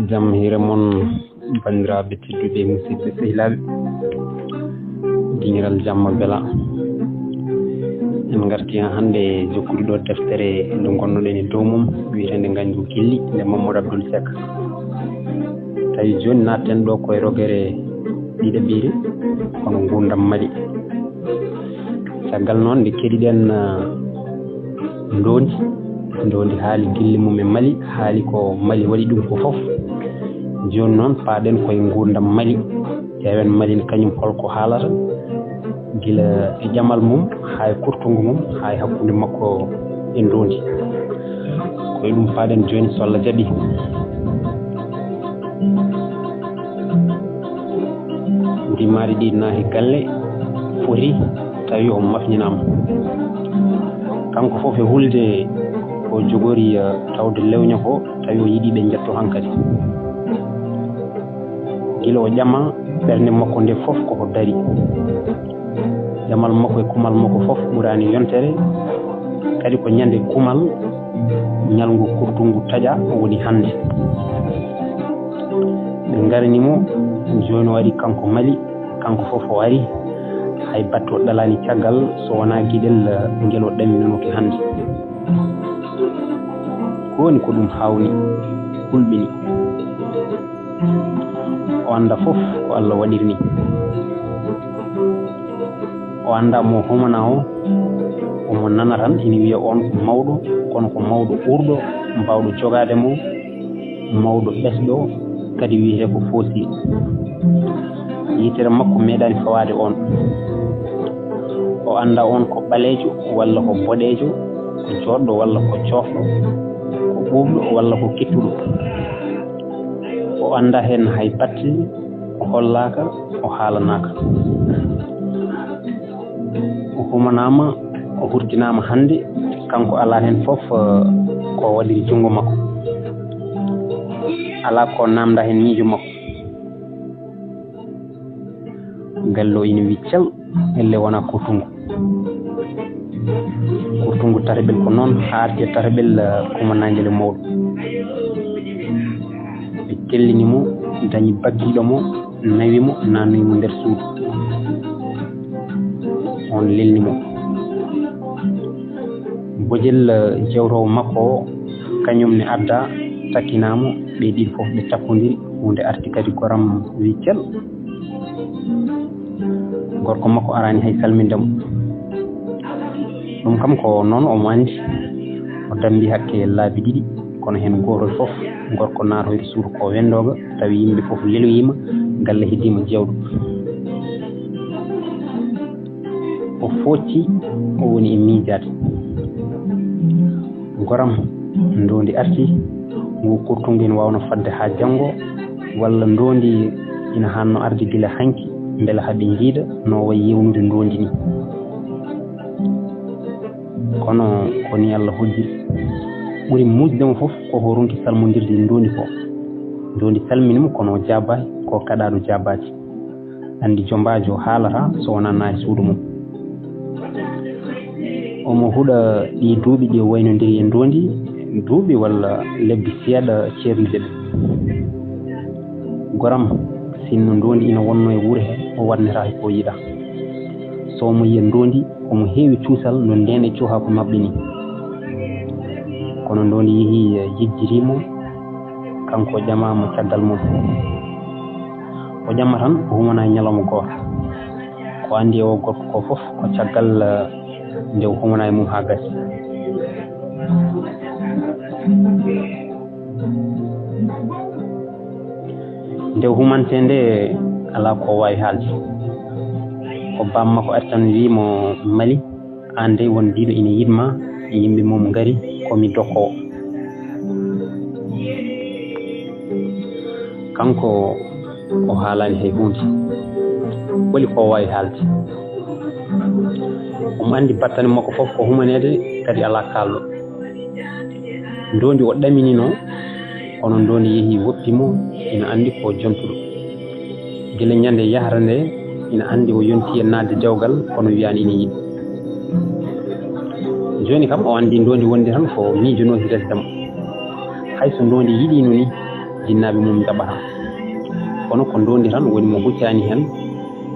jam hire mon bandiraɓe tedduɓe musidɓe sehilaɓe dingiral jamma bela en garti hande jokkude ɗo deftere nde gonnoɗen e dow mum wiyetende Ganju Gilli nde Mamadou Abdoul Seck tawi joni natten ɗo koye rogere ɗiɗaɓire kono gurdam mali caggal noon nde keɗiɗen ndondi haali gilli mum e mali haali ko mali waɗi ɗum ko fof joni noon paaɗen koye gurdam mali ƴeewen mali ne kañum holko haalata gila e ƴamal mum ha e kurtungu mum ha e hakkude makko e ndondi koye ɗum paaɗen joni so Allah jaaɓi ndimari ɗi naati galle foti tawi o mafñinama kanko fof e hulde o jogori tawde lewña ko tawi o yiiɗi ɓe jetto hankkadi gila o ƴama ɓernde makko nde fof koko dari ƴamal makko e kumal makko fof ɓurani yontere kadi ko ñande kumal ñalngu kurtungu taƴa woni hande ɓe garanimo joni o waɗi kanko mali kanko fof o ari hay batte o ɗalani caggal so wona guiɗel ngel o ɗaminonoke hande ko woni ko ɗum hawni hulɓini o anda fof ko Allah waɗirni o anda mo homana o omo nana tan ina wiya on ko mawɗo kono ko mawɗo ɓurɗo mbawɗo jogade mo mawɗo ɓesɗo kadi wiyete ko foosi yitere makko meeɗani fawade on o anda on ko ɓalejo walla ko boɗejo ko joɗɗo walla ko coofɗo ko ɓuuɓɗo walla ko kettuɗo o anda hen hay batte o hollaka o haalanaka o humanama o hurtinama hande kanko ala hen foof ko waɗiri jungo makko ala ko namda hen miijo makko gallo ina wiccel elle wona kurtungu taraɓel ko noon haarti e taraɓel kumanagel mawɗo ɓe tellinimo dañi baggiɗo mo nawimo nannoyimo nder suudu on lelnimo bojel jewtowo makko kañum ne adda takkinamo ɓe ɗiɗi fof ɓe takkodiri hunde arti kadi goram wiccel gorko makko arani hay salmindemo ɗum kam ko noon omo andi o dambi hakke laabi ɗiɗi kono hen gotol fof gorko natoyde suudu ko wendoga tawi yimɓe fof leloyima galle heddima jewɗo o focci o woni e miijade goram ndondi arti ngu kurtungu ina wawno fadde ha janggo walla ndondi ina hanno arde gila hanki beele haaɓe jiida no wayi yewnude ndondi ni kono koni Allah hoddi ɓuri mujdemo fof koko ronki salmodirde ndondi ko ndondi salminimo kono o jabaki ko kaɗaɗo jabaki andi jombajo haalata so wona nayi suudu mum omo huuɗa ɗi duuɓi ɗi waynodiri e ndondi duuɓi walla lebbi seeɗa ceernude ɓe goram sinno ndondi ina wonno e wuuro he o warnata ko yiɗa so omo yiya ndondi omo heewi cuusal no nden e cooha ko mabɓe ni kono ndondi yeehi jejjirimo kanko ƴamamo caggal mum o ƴamma tan o humana ñalawma goto ko andi e o gorko ko fof ko caggal nde o humana e mum ha gasi nde humante nde ala ko wawi haalde ko bamma ko ari tan wimo mali an de won diɗo ina yiɗma yimɓe mum gaari komi dokkowo kanko o haalani hay hunde holi ko wawi haalde omo andi battane makko fof ko humanede kadi ala kalɗo ndondi o ɗaminino kono ndondi yeehi woppimo ina andi ko jontuɗo gila ñande yahata nde ina andi o yonti e nadde dewgal kono wiyani ina yiɗi joni kam o andi ndondi wondi tan ko miijonoki resdemo hayso ndondi yiɗino ni jinnaɓe mum jaɓa tan kono ko ndondi tan woni mo huccani hen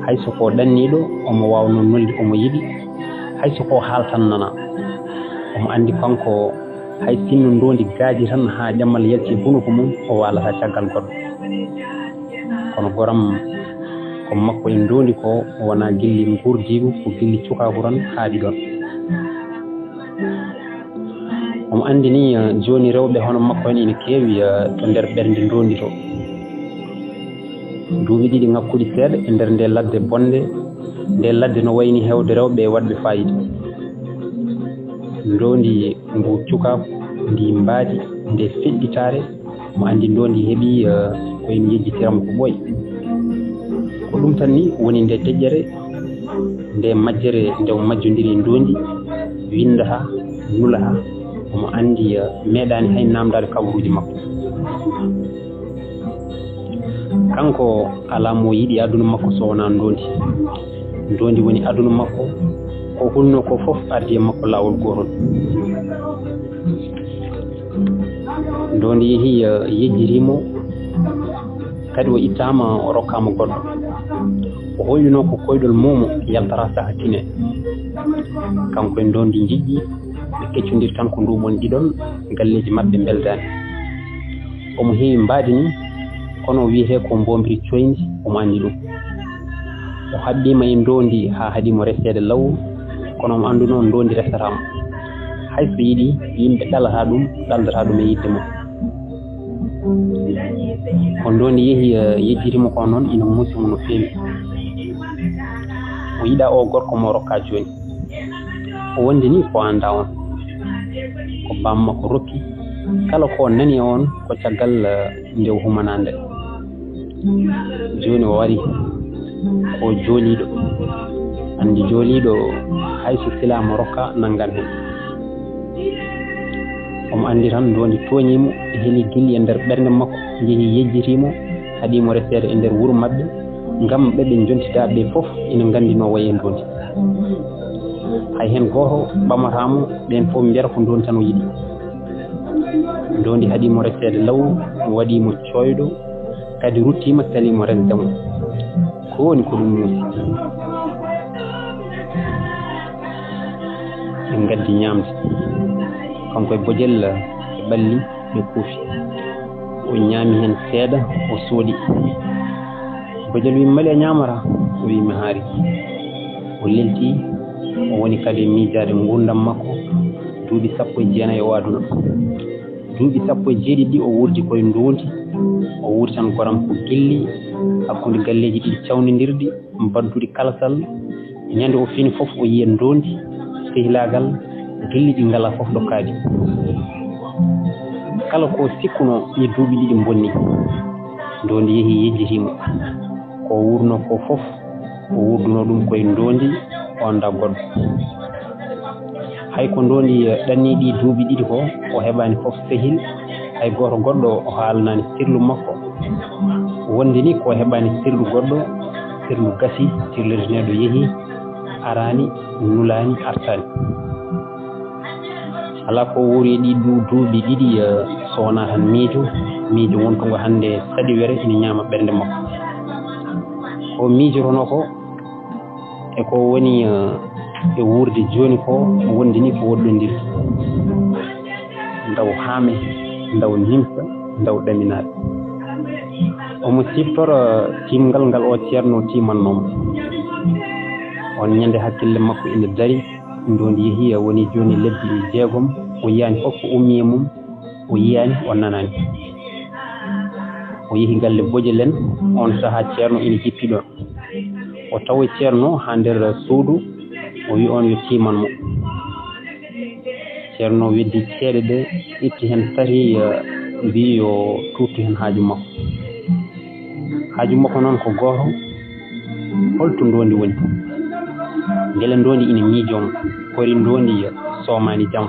hayso ko danniɗo omo wawno nolde omo yiɗi hayso ko haaltan nana omo andi kanko hay sinno ndondi gaaji tan ha jammal yalti hunuko mum o walata caggal goɗɗo kono goram ko makko en ndondi ko wona gilli gurdigu ko gilli cukagu tan haaɗi ɗon omo andi ni joni rewɓe hono makko en ina keewi to nder ɓernde ndondi to duuɓi ɗiɗi ngakkuɗi seeɗa e nder nde ladde bonde nde ladde no wayni hewde rewɓe wadɓe fayida ndondi ngu cukaku ndi mbaadi nde feƴƴitare mo andi ndondi heeɓi koyen yejjitiram ko ɓooyi ko ɗum tan ni woni nde deƴƴere nde majjere nde majjodiri ndondi windaha nulaha omo andi meeɗani hay namdade kabaruji makko kanko ala mo yiɗi aduna makko so wona ndondi woni aduna makko ko hulno ko fof ardi e makko lawol gotol ndondi yeehi yejjirimo kadi o ittama o rokkama goɗɗo o hoyuno ko koyɗol momo yaltara saaha tine kanko e ndondi jigƴi ɓe keccodir tan ko nduɓon ɗiɗon galleji mabɓe beldani omo heewi mbaadi ni kono wiyete ko bombiri coyndi omo andi ɗum o haɓɓima e ndondi ha haɗimo resede law kono omo anduno ndondi resatamo hayso yiɗi yimɓe ɗalata ɗum ɗaldata ɗum e yidde mum ko ndondi yeehi yejjirimo ko noon ina muusimo no feewi o yiɗa o gorko mo rokka joni o wondi ni ko anda on ko bamma ko rokki kala ko nani on ko caggal nde humanande joni o wari ko jooliɗo andi jooliɗo hayso silama rokka nangan hen omo andi tan ndondi tooñimo heeli gilli e nder ɓernde makko jeehi yejjitimo haɗimo resede e nder wuuro mabɓe ngam ɓeɓe jontidaɓe fof ina gandino waye ndondi hay hen goto ɓamatamo ɓen fof mbiyata ko ndondi tan o yiɗi ndondi haɗimo resede law waɗimo coyɗo kadi ruttima salimo resdemo ko woni ko ɗum muusi ɓe gaddi ñamde kanko e bojel e ɓalli ɓe kuufi o ñaami hen seeɗa o sooɗi bojel wi mali a ñamata o wi mi haari o lelti o woni kadi e miijade gurdam makko duuɓi 19 o aduna duuɓi 17 o wurdi koye ndondi o wurti tan goram ko gilli hakkude galleji ɗiɗi cawnidirɗi mbadduɗi kalsal ñande o fini fof o yiya ndondi sehilagal gilli ɗi ngala fof ɗo kaadi kala ko sikkuno e duuɓi ɗiɗi bonni ndondi yeehi yejjitimo ko wurno ko fof o wurduno ɗum koye ndondi o anda goɗɗo hay ko ndondi ɗanni ɗi duuɓi ɗiɗi ko o heɓani fof sehil hay goto goɗɗo o haalanani sirlu makko wonde ni ko heɓani sirlu goɗɗo sirlu gasi sirlirneɗo yeehi arani nulani artani ala ko wori ɗi duuɓi ɗiɗi so wona tan miijo wonko ngo hande saɗi were ina ñaama ɓernde makko ko miijorono ko e ko woni e wurde joni ko wonde ni ko woɗɗodiri ndaw haame ndaw nimsa ndaw ɗaminaɗe omo siftora timgal ngal o ceerno timannomo on ñande hakkille makko ina dari ndondi yeehi woni joni lebbi 6 o yiyani fof ko ummi e mum o yiyani o nanani o yeehi galle bojel en on saaha ceerno ina jippi ɗon o tawi ceerno ha nder suudu o wi on yo timanmo ceerno weddi ceeɗe ɗe itti hen tati mbi yo tuttu hen haaju makko noon ko goto holto ndondi woni ngele ndondi ina miijomo kori ndondi somani jam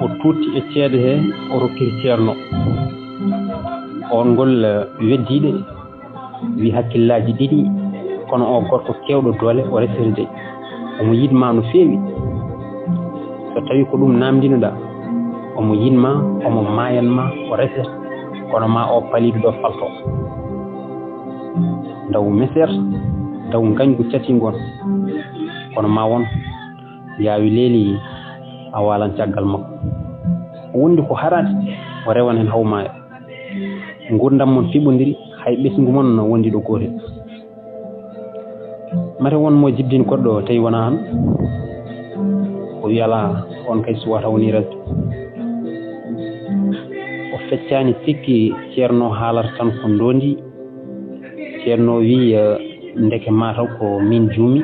o tutti e ceede he o rokkiri ceerno on ngol weddiɗe wi hakkillaji ɗiɗi kono o gorko kewɗo doole o resirde omo yidma no feewi so tawi ko ɗum namdinoɗa omo yinma omo mayanma o reset kono ma o palido do falto daw meser daw gangu tati gon kono ma won yaawi leeli a walan caggal makko wondi ko harati o rewan hen hawma ngurdam mon fibodiri hay besngu mon wondi do gotel mare won mo jibbin goddo tay wana han o yala on kay suwata woni ras o feccani sikki ceerno haalar tan ko ndondi ceerno wi ndeke mataw ko min juumi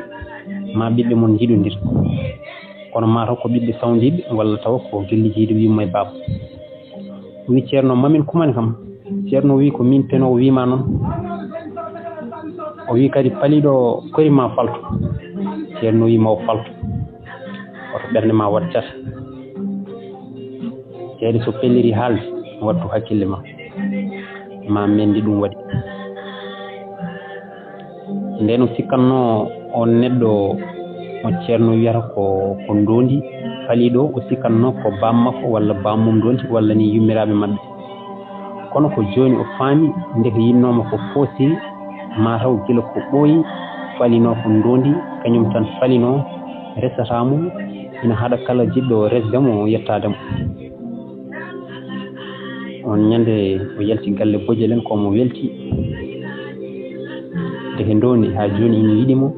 ma bibbe mon jidondir kono mataw ko bibbe sawndibe walla taw ko gellijiide wi may bab wi ceerno mamin kumani kam ceerno wi ko min peno wi ma non o wi kadi palido kori ma falto ceerno wi maw falto oto berne ma waccata ceede so pelliri haalde wattu hakkille ma mendi dum wadi ndeno sikkanno on neddo o ceerno wiyata ko ndondi palido o sikkanno ko bammako walla bammum ndondi walla ni yummirabe mabbe kono ko joni o faami ndeke yinnoma ko fosi mataw gila ko boyi falino ko ndondi kanyum tan falino resatamo ina hada kala jiddo resdemo yettademo on nyande o yalti galle bojelen ko mo welti de ndondi ha joni ina yidimo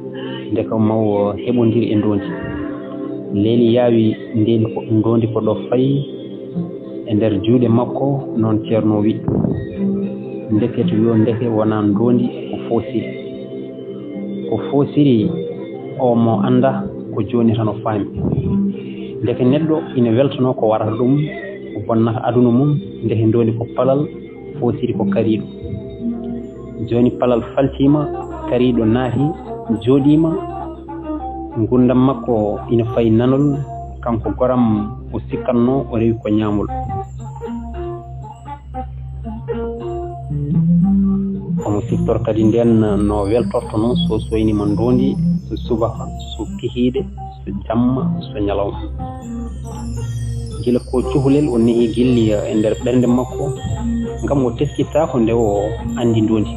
ndeko maw hebondiri e ndondi leeli yaawi ndondi ko do fay e nder juude makko non ceerno wi ndekete yo ndeke wona ndondi ko fosiri o mo anda ko joni tan o faami ndeke neddo ina weltono ko warata dum ko bonnata aduna mum ndeke ndondi ko palal fosiri ko karido joni palal faltima karido naati jodima ngundam makko ina fay nanol kanko goram o sikkanno o rewi ko nyamul omo siftor kadi nden no weltorto non so soyni mo ndondi so subaka so kihide so jamma so nyalawma gila ko cuhlel o nehi gilli e nder bernde makko ngam o teskita ko nde o andi ndondi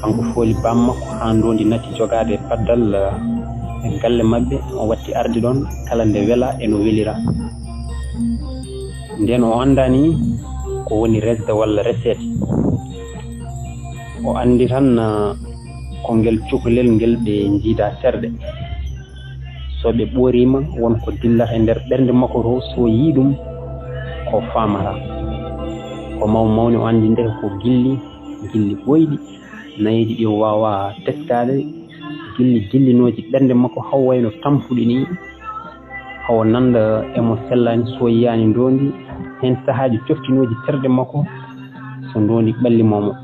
kanko fooli bammakko ha ndondi natti jogade paddal e galle mabbe o watti ardi don kala nde wela e no welira nden o andani ko woni resde walla resete o andi tan ko ngel cukalel ngel be jiida serde so be borima won ko dillata e nder bernde makko ro so yidum ko famara ko mawni o andi nde ko gilli boydi nayidi di wawa teskade gillinoji bernde makko hawwayno tampudi ni haw nanda e mo sellani so yani ndondi hen sahaaji coftinoji terde makko so ndondi balli momo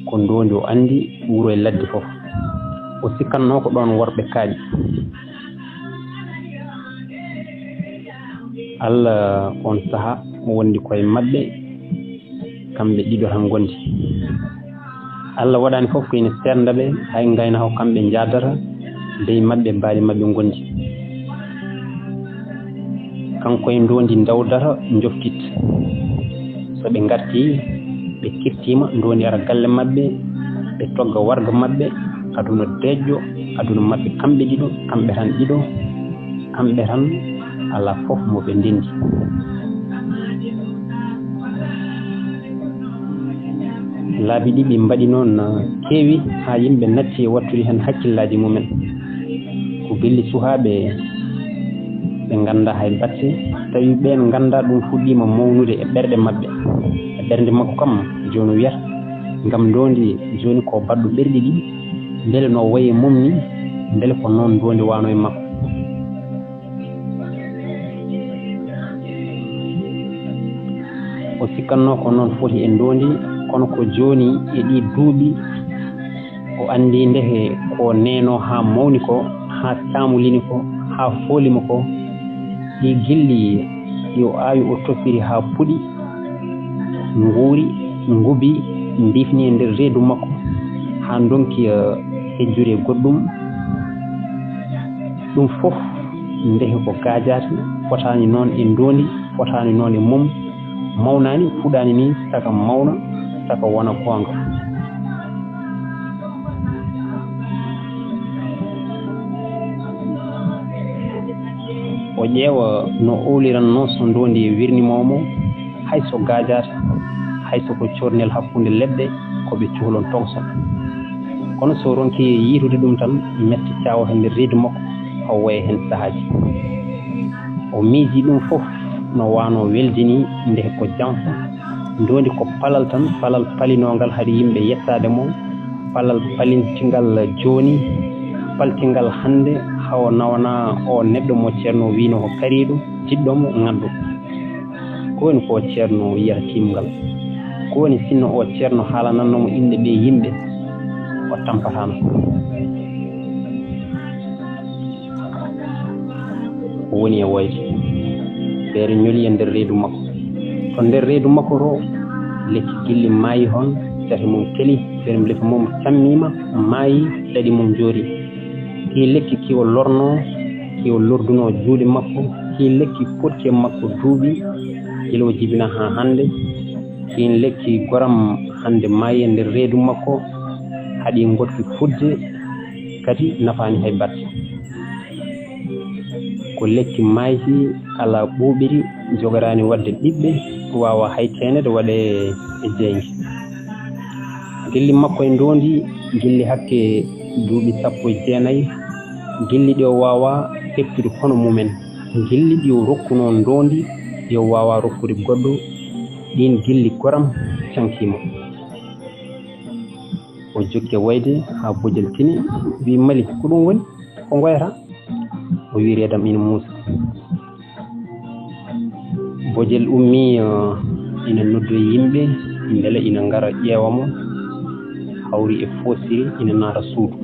ko ndondi o andi wuro e ladde fof o sikkanno ko don worbe kaadi alla on saha wondi koye mabbe kambe dido tan gondi alla wadani fof ko ina serdabe hay ngayna haw kambe jaadara dey mabbe baali mabbe gondi kanko e ndondi dawdara njoftit so be ngarti be kirtima ndondi ara galle mabbe be togga warga mabbe aduna dejjo aduna mabbe kambe dido kambe tan ala fof mo be ndindi laabi dibi mbadi non kewi ha yimbe natti watturi hen hakkillaji mumen ko belli suhaabe be ganda hay batte tawi ben ganda dum fuddima mawnude e berde mabbe e berde makko kam joni wiyata ngam ndondi joni ko baddu berdi di ndele no waye mum ni ndele ko non ndondi wano e makko o sikkanno ko non foti e ndondi kono ko joni e di duubi o andi ndehe ko neno ha mawni ko ha tamulini ko ha folimo ko di gilli yo ayu o tofiri ha pudi nguri ngubi ndifni nder reedu makko ha donki hejjure goddum dum fof ndehe ko gaajaati fotaani noon e ndoondi fotaani noon e mum mawnaani fuɗaani ni saka mawna saka wona goonga o ƴeewa no ooliranno so ndoondi e wirnimoomo hay so gaajaata hay so ko cornel hakkunde leɗɗe ko ɓe cuhlon tongson kono so ronki yiitude ɗum tan metti caawa e ndeer reedu makko o woya heen sahaaji o miiji ɗum fof no waano welde ni ndehe ko janfa ndoondi ko palal tan palal palinoogal haɗi yimɓe yettaade mo palal palintingal jooni paltingal hannde hawo nawana o neɗɗo mo ceerno wiino ko kariiɗo jiɗɗomo ngaddu ko woni ko ceerno yiyata timngal ko woni sinno o ceerno haalanannomo inɗe ɓe yimɓe o tampatano o woni e woyde ɓeere ñoli e ndeer reedu makko to ndeer reedu makko to lekki gilli maayi hon cate mum keli ɓeere lefi mum cammiima maayi ɗaɗi mum joori kii lekki kiwo lornoo kiwo lordunoo juuɗe makko kii lekki potke makko duuɓi ilo jibina haa hannde kii lekki goram hannde maayi e ndeer reedu makko haɗi ngoɗki fudde kadi nafaani hay batte ko lekki maayki ala ɓuuɓiri jogoraani waɗde ɓiɓɓe waawa hay teenede waɗee e jeyndi gilli makko e ndoondi gilli hakke duuɓi 19 gilli ɗi o waawa heɓtude hono mumen gilli ɗi o rokkunoo ndoondi ɗi o waawa rokkude goɗɗo ɗin gilli goram cankiimo o jokki wayde haa bojel tini wi mali ko ɗum woni ko ngoyata o wi reedam ina muusa bojel ummi ina noddo yimɓe mbele ina ngara ƴeewa mo hawri e foosiri ina naata suudu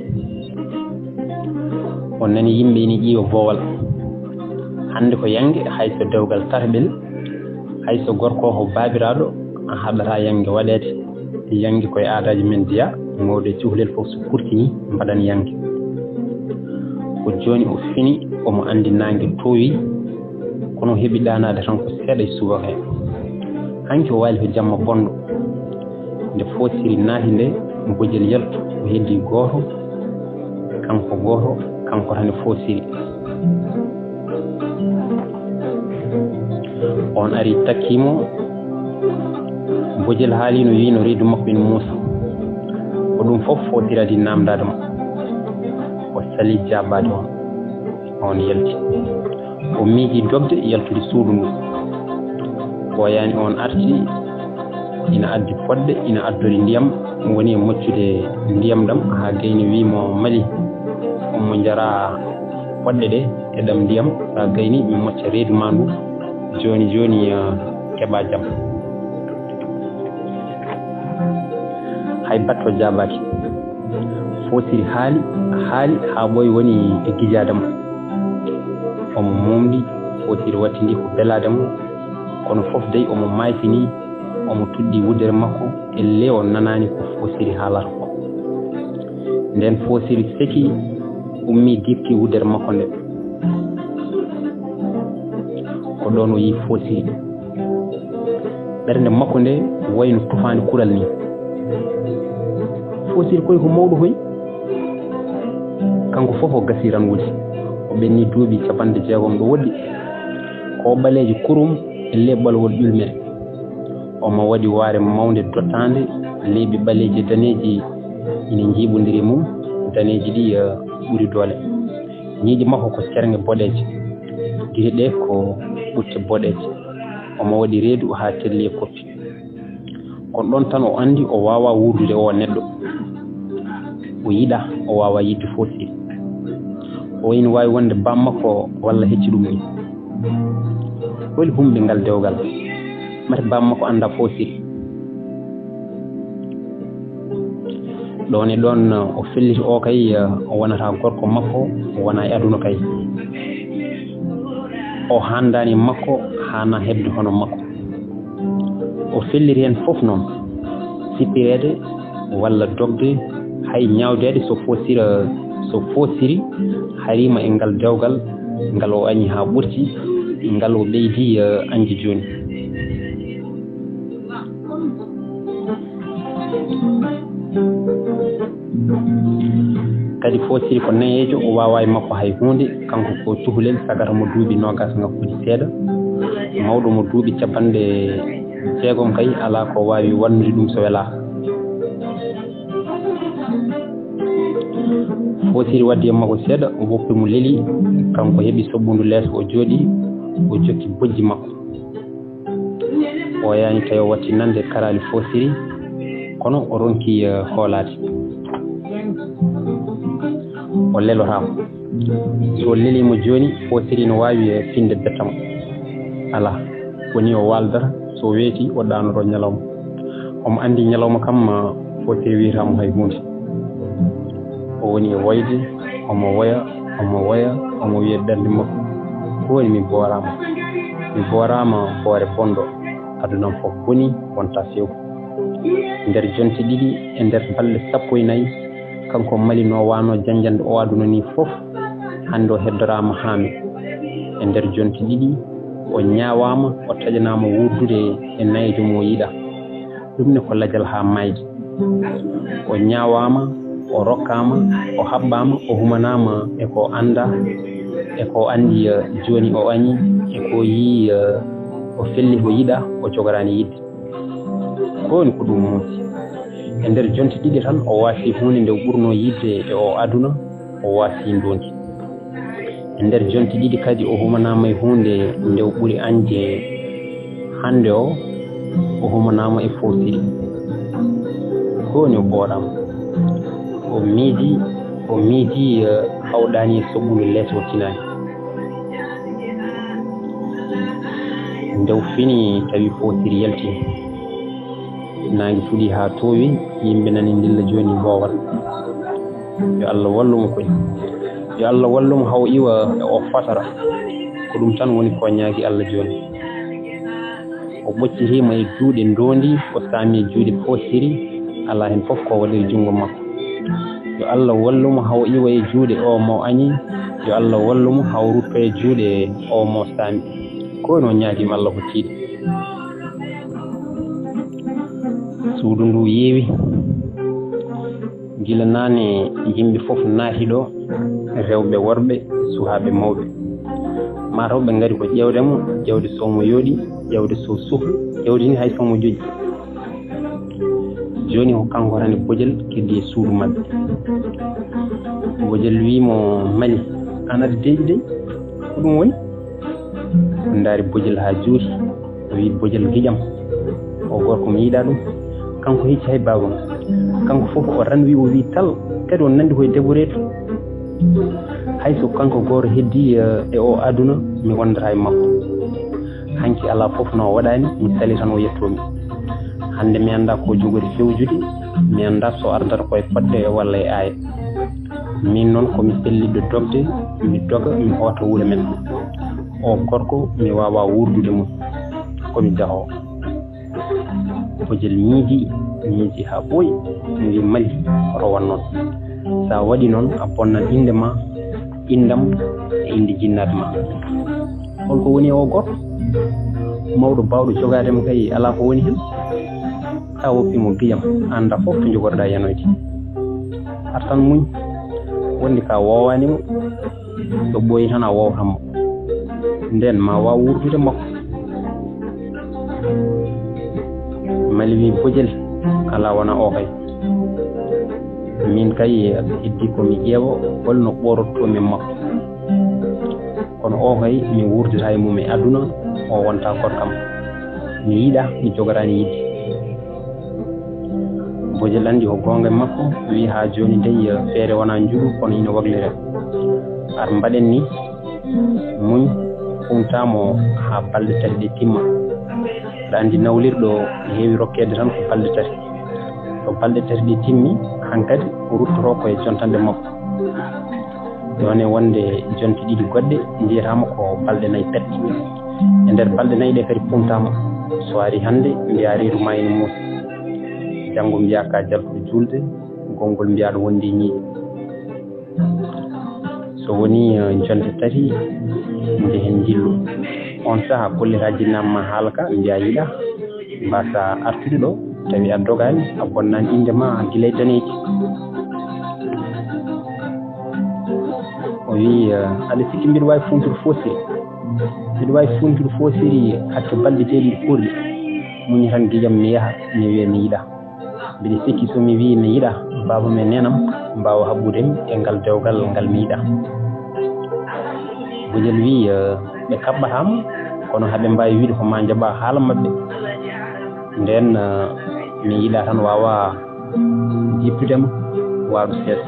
o nani yimɓe ina ƴiiwa boowal hannde ko yange hay so dewgal tataɓel hay so gorko ko baabiraaɗo a haɗata yange waɗeede yange koye aadaaji men diya ngowde cuhlel fof so kurtini mbaɗan yange ko jooni o fini omo anndi naange toowi kono heɓi ɗaanaade tan ko seeɗa e subaka hee hanki o waali ko jamma bonɗo nde foosiri naati nde bojel yaltu o heddii gooto kanko tan e foosiri on ari takkiimo bojel haaliino wiino reedu makko ina muusa ko ɗum fof foosiradi naamdaade mo o salii jaabaade on yalti o miiji dogde yaltude suudu ndu ɓooyaani on arti ina addi fodde ina addori ndiyam woni e moccude ndiyam ɗam haa gayni wiimo mali omo jaraa fodde ɗe e ɗam ndiyam haa gayni mi mocca reedu ma ndu jooni keɓaa jam hay batto jaabaaki foosiri haali haa ɓooyi woni e gijaade mo omo moomdi foosiri wattindi ko belaade mo kono fof dey omo maaytinii omo tuɗɗii wuddere makko elle o nanaani ko foosiri haalata ko nden foosiri seki ummii diftii wuddere makko nde ko ɗoon o yii foosiri ɓernde makko nde wayno tufaani kural ni foosiri koye ko mawɗo hoy kanko fof o gasiran wudi o ɓenni duuɓi 60 ɗo woɗɗi ko ɓaleeji kurum e leɓɓalwol ƴulmere omo waɗi waare mawnde dottaande leeɓi ɓaleeji daneeji ina jiiɓondiri mum daneeji ɗi ɓuri doole ñiiƴe makko ko cerŋe boɗeeje gite ɗe ko ɓutte boɗeeje omo waɗi reedu haa telli e koppi kono ɗon tan o anndi o waawaa wuurdude o neɗɗo o yiɗa o waawaa yidde foosiri o ina waawi wonde bam makko walla hecci ɗum ni holi humɓe ngal dewgal mate bam makko annda foosiri ɗon e ɗon o felliti o kay o wonata gorko makko o wona e aduna kay o hanndani makko haana heɓde hono makko o felliri heen fof noon sippireede walla dogde hay ñaawdeede so foosiri hariima e ngal dewgal ngal o añi ha ɓurti ngal o ɓeydi anji joni kadi Fosiri ko neyejo o wawa e makko hay hunde kanko ko cuhlel sagata mo duuɓi nogas ngakkuji seeɗa mawɗo mo duuɓi capanɗe jeegom kay ala ko wawi wannude ɗum so welaka Fosiri waddi e makko seeɗa o woppi mo leeli kanko heeɓi soɓɓundu leeso o jooɗi o jokki bojji makko o yani tawi o watti nande karali Fosiri kono o ronki hoolade o lelotamo so lelimo joni Fosiri no wawi finde bettamo ala woni o waldata so weeti o ɗanoto ñalawma omo andi ñalawma kam Fosiri wiyatamo hay hunde o woni e woyde omo woya omo wiya ɓerde makko kowoni mi boorama boore bonɗo aduna fof boni wonta fewko nder jonte ɗiɗi e nder balɗe 14 kanko malino wano janjande o aduna ni fof hande o heddorama haami e nder jonte ɗiɗi o ñawama o taƴanama wurdude e nayijo mo yiɗa ɗum ne ko lajal ha mayde o ñawama o rokkama o haɓɓama o humanama e ko anda e ko andi joni o añi e ko yi o felli ko yiɗa o jogorani yidde ko woni ko ɗum muusi e nder jonte ɗiɗi tan o waasi hunde nde ɓurno yidde e o aduna o waasi ndondi e nder jonte ɗiɗi kadi o humanama e hunde nde o ɓuri anje hande o humanama e Fosiri ko woni o boorama o miiji hawɗani e soɓɓude leeso o tinani nde o fini tawi Fosiri yaltini nangi fuɗi ha towi yimɓe nani ndilla joni boowal yo Allah wallumo koy yo Allah wallumo haw iwa e o fatara ko ɗum tan woni ko ñaagi Allah joni o ɓoccitima e juuɗe ndondi o saami e juuɗe Fosiri ala hen fof ko waɗiri jungo makko yo Allah wallumo haw iwa e juuɗe o mo añi yo Allah wallumo haw rutto e juuɗe o mo saami ko no ñaagima Allah ko tiiɗi suudu ndu yeewi gila nane yimɓe fof naati ɗo rewɓe worɓe suhaaɓe mawɓe mataw ɓe ngari ko ƴewdemo ƴewde somo yooɗi ƴewde so suhu ƴewde ni hay somo joƴƴi joni ko kanko tan e bojel keddi e suudu maɓɓe bojel wimo mali an aɗa deeƴi dey ko ɗum woni ndaari bojel ha juuti o wi bojel giƴam o gorko mi yiɗa ɗum kanko hecci hay babam kanko fof o ran wi o wi tal kadi on nandi koye deɓoreeto hayso kanko goto heddi e o aduna mi wondata e makko hanki ala fof no waɗani mi sali tan o yettomi hande mi anda ko jogori fewjude mi anda so ardata koye fodde walla e aaya min noon komi selliɗo dogde mi doga mi hoota wuuro men o gorko mi wawa wurdude mum komi jahowo bojel miiji ha ɓooyi mi wi mali rowan noon sa waɗi noon a bonnan inde ma indam e inde jinnade ma holko woni o gorko mawɗo bawɗo jogadema kay ala ko woni hen sa woppimo biyam anda fof to jogorɗa yanoyde ar tan muñ wonde ka wowanimo so ɓooyi tan a wowtanmo nden ma waw wurdude makko mali wi bojel ala wona o kay min kay heddi komi ƴeewa holno ɓorottomi makko kono o kay mi wurdata e mum e aduna o wonta gorkam mi yiiɗa mi jogorani yidde bojel andi ko gonga makko wi ha joni dey feere wona juɗu kono ina waglire ar mbaɗen ni muñ humtamo ha balɗe tati ɗe timma aɗa andi nawlirɗo heewi rokkede tan ko balɗe tati so balɗe tati ɗi timmi hankkadi o ruttoto koye jontande makko yone wonde jonte ɗiɗi goɗɗe mbiyatama ko balɗe nayyi petti e nder balɗe nayyi ɗe kadi pumtama so ari hande mbiya reedu ma ene muusa janggo mbiya ka jaltuɗo julde gongol mbiyaɗo wondi ñiiƴe so so woni jonde tati nde hen jillu on saha kolliraji namma halka jayiɗa mbasa artude ɗo tawi a dogani a bonnani indema guilay daneji o wi aɗa sikki mbiɗa wawi funtude fosiri mbiɗa wawi funtude fosiri hakke balɗe jeeɗiɗi ɓurɗi muñi tan guijam mi yaaha mi wiya mi yiiɗa mbiɗa sikki somi wi mi yiiɗa baba men nenam mbawa haɓɓudemi e ngal dewgal ngal mi yiiɗa Bojel wi ɓe kaɓɓatama kono haɓe mbawi wiide ko ma jaɓa haala mabɓe nden mi yiiɗa tan wawa jippudema waɗu seeɗa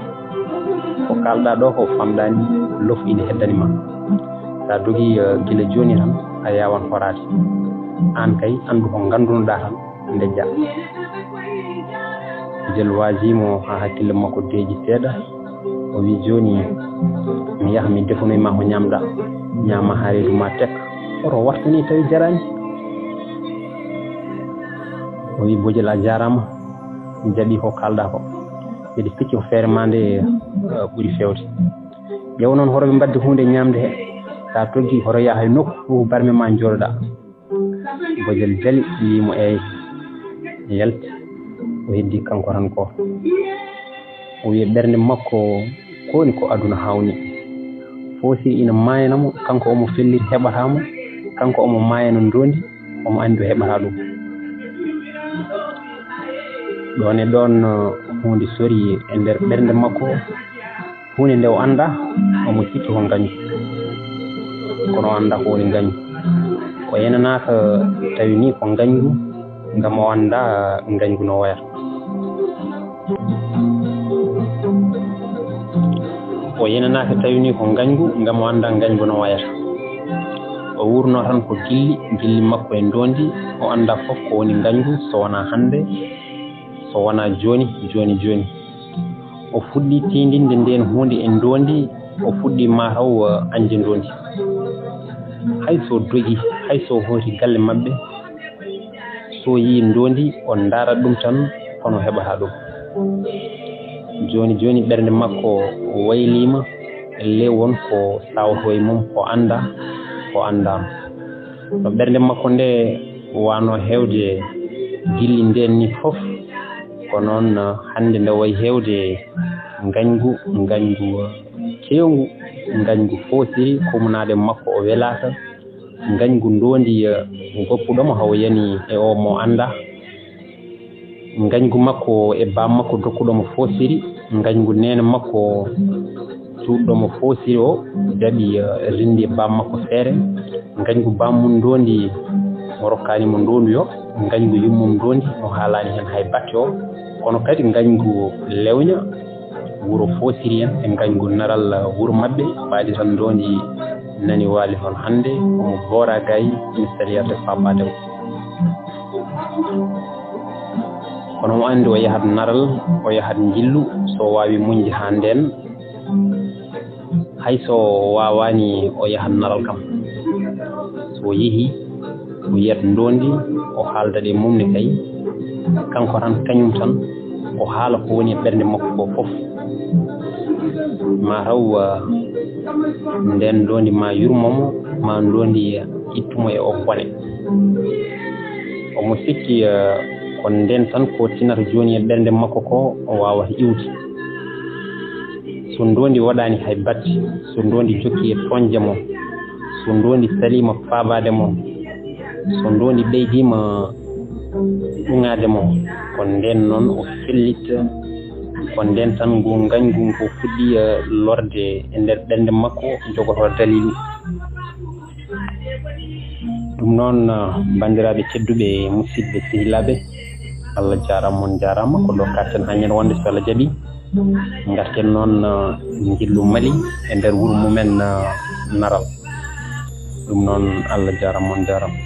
ko kalɗa ɗo ko famɗani lofu ine heddanima sa dogi guila joni tan a yawan horade an kay andu ko gandunoɗa tan ndejja Bojel wasimo ha hakkille makko deeji seeɗa o wi joni mi yaha mi defonoyma ko ñamɗa ñama ha reedu ma tek oto wartani tawi jarani o wi Bojel a jarama mi jaɓi ko kalɗa ko mbiɗa sikki ko feere ma nde ɓuuri fewde ƴeew noon horoɓe mbadde hunde ñamde he sa toggi hoto yaha hay nokku fof barme ma jooɗoɗa Bojel jali wimo eyi yalti o heddi kanko tan ko o wi ɓernde makko kowoni ko aduna hawni Fosiri ina mayanamo kanko omo felliti heɓatamo kanko omo mayano ndondi omo andi o heɓata ɗum ɗon e ɗon hunde sori e nder ɓernde makko hunde nde o anda omo sikki ko gañu kono o anda ko woni gañu o yenanaka tawi ni ko gañgu ngam o anda gañgu no wayata o yenanaka tawi ni ko gañgu ngam o anda gañgu no wayata o wurno tan ko gilli makko e ndondi o anda fof ko woni gañgu so wona hande so wona joni o fuɗɗi tindinde nden hunde e ndondi o fuɗɗi mataw anje ndondi hayso dogi hayso hoti galle mabɓe so yi ndondi o ndarat ɗum tan kono heɓata ɗum joni ɓernde makko waylima le won ko sawto e mum ko anda ko andama no ɓernde makko nde wano hewde gilli nden ni fof ko noon hande nde wayi hewde gañgu kewngu gañgu Fosiri kumnade makko o welata gañgu ndondi goppuɗomo hawo yani e o mo anda gañgu makko e bam makko dokkuɗomo Fosiri gañgu nene makko cuuɗɗomo Fosiri o jaɓi rindi e bam makko feere gañgu bammum ndondi mo rokkanimo ndondu yo gañgu yummum ndondi mo haalani hen hay batte o kono kadi gañgu lewña wuro Fosiri en e gañgu naral wuro mabɓe waadi tan ndondi nani waali hon hande omo boora gayi ina saliyata faɓade o kono mo andi o yahat naral o yahat jillu so wawi muñde ha nden hayso wawani o yahat naral kam so yeehi o yiyat ndondi o haaldaɗe mumne kay kanko tan kañum tan o haala ko woni e ɓernde makko ko fof mataw nden ndondi ma yurmomo ma ndondi ittumo e o bone omo sikki ko nden tan ko tinata joni e ɓernde makko ko o wawata iwde so ndondi waɗani hay batte so ndondi jokki e toñje mo so ndondi salima faabade mo so ndondi ɓeydima ɗuŋade mo ko nden noon o fellita ko nden tan ngu gañgu ngu fuɗɗi lorde e nder ɓernde makko jogoto dalilu ɗum noon bandiraɓe tedduɓe musidɓe sehilaɓe Allah jarama on jarama ko ɗo katten hañen wonde so Allah jaaɓi garten noon jillu Mali e nder wuuro mumen naral ɗum noon Allah jarama on jarama